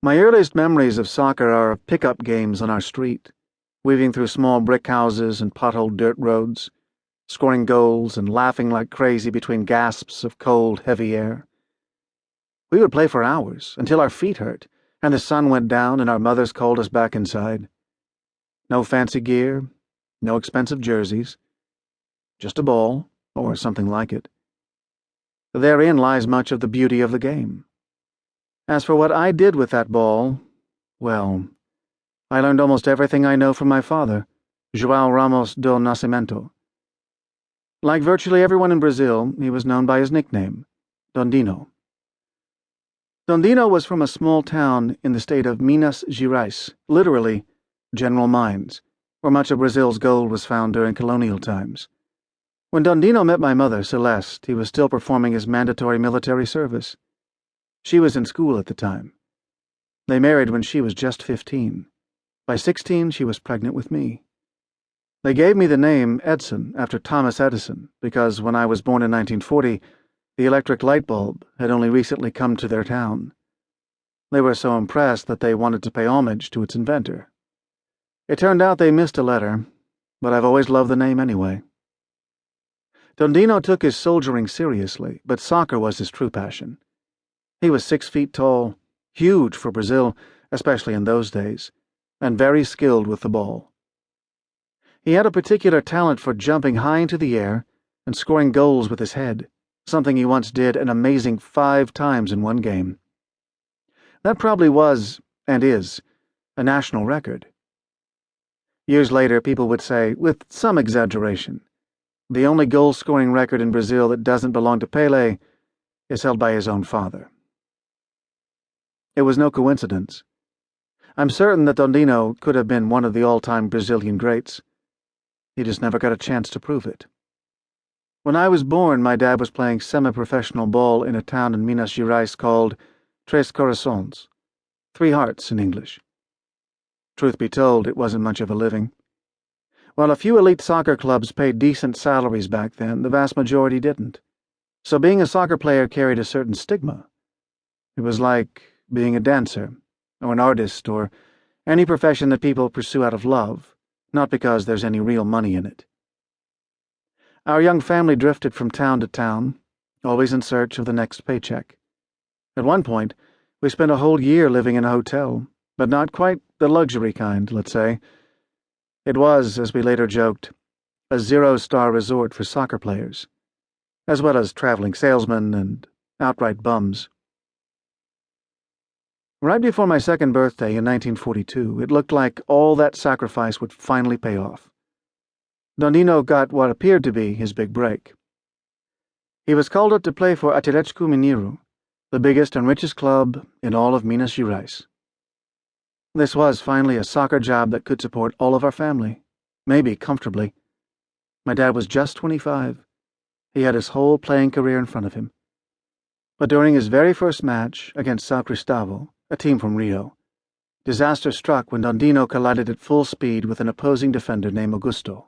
My earliest memories of soccer are of pickup games on our street, weaving through small brick houses and potholed dirt roads, scoring goals and laughing like crazy between gasps of cold, heavy air. We would play for hours, until our feet hurt, and the sun went down and our mothers called us back inside. No fancy gear, no expensive jerseys, just a ball, or something like it. Therein lies much of the beauty of the game. As for what I did with that ball, well, I learned almost everything I know from my father, João Ramos do Nascimento. Like virtually everyone in Brazil, he was known by his nickname, Dondino. Dondino was from a small town in the state of Minas Gerais, literally, General Mines, where much of Brazil's gold was found during colonial times. When Dondino met my mother, Celeste, he was still performing his mandatory military service. She was in school at the time. They married when she was just 15. By 16, she was pregnant with me. They gave me the name Edson after Thomas Edison because when I was born in 1940, the electric light bulb had only recently come to their town. They were so impressed that they wanted to pay homage to its inventor. It turned out they missed a letter, but I've always loved the name anyway. Dondino took his soldiering seriously, but soccer was his true passion. He was 6 feet tall, huge for Brazil, especially in those days, and very skilled with the ball. He had a particular talent for jumping high into the air and scoring goals with his head, something he once did an amazing 5 times in one game. That probably was, and is, a national record. Years later, people would say, with some exaggeration, the only goal-scoring record in Brazil that doesn't belong to Pelé is held by his own father. It was no coincidence. I'm certain that Dondino could have been one of the all-time Brazilian greats. He just never got a chance to prove it. When I was born, my dad was playing semi-professional ball in a town in Minas Gerais called Três Corações, 3 Hearts in English. Truth be told, it wasn't much of a living. While a few elite soccer clubs paid decent salaries back then, the vast majority didn't. So being a soccer player carried a certain stigma. It was like being a dancer, or an artist, or any profession that people pursue out of love, not because there's any real money in it. Our young family drifted from town to town, always in search of the next paycheck. At one point, we spent a whole year living in a hotel, but not quite the luxury kind, let's say. It was, as we later joked, a 0-star resort for soccer players, as well as traveling salesmen and outright bums. Right before my 2nd birthday in 1942, it looked like all that sacrifice would finally pay off. Dondino got what appeared to be his big break. He was called up to play for Atlético Mineiro, the biggest and richest club in all of Minas Gerais. This was finally a soccer job that could support all of our family, maybe comfortably. My dad was just 25. He had his whole playing career in front of him. But during his very first match against São Cristóvão, a team from Rio, disaster struck when Dondino collided at full speed with an opposing defender named Augusto.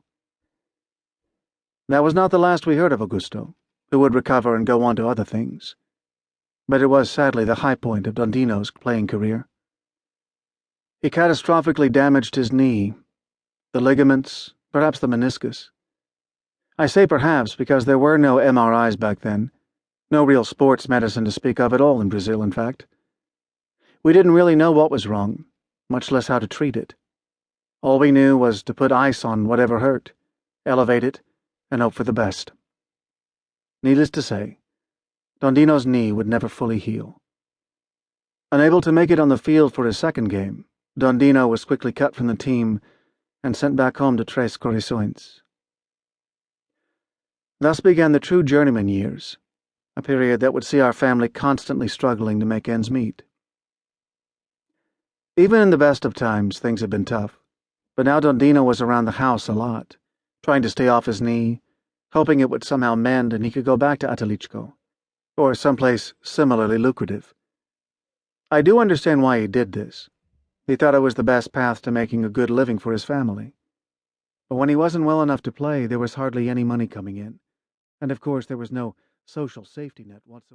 That was not the last we heard of Augusto, who would recover and go on to other things. But it was sadly the high point of Dondino's playing career. He catastrophically damaged his knee, the ligaments, perhaps the meniscus. I say perhaps because there were no MRIs back then, no real sports medicine to speak of at all in Brazil, in fact. We didn't really know what was wrong, much less how to treat it. All we knew was to put ice on whatever hurt, elevate it, and hope for the best. Needless to say, Dondino's knee would never fully heal. Unable to make it on the field for his 2nd game, Dondino was quickly cut from the team and sent back home to Três Corações. Thus began the true journeyman years, a period that would see our family constantly struggling to make ends meet. Even in the best of times, things had been tough, but now Dondino was around the house a lot, trying to stay off his knee, hoping it would somehow mend and he could go back to Atlético, or someplace similarly lucrative. I do understand why he did this. He thought it was the best path to making a good living for his family. But when he wasn't well enough to play, there was hardly any money coming in, and of course there was no social safety net whatsoever.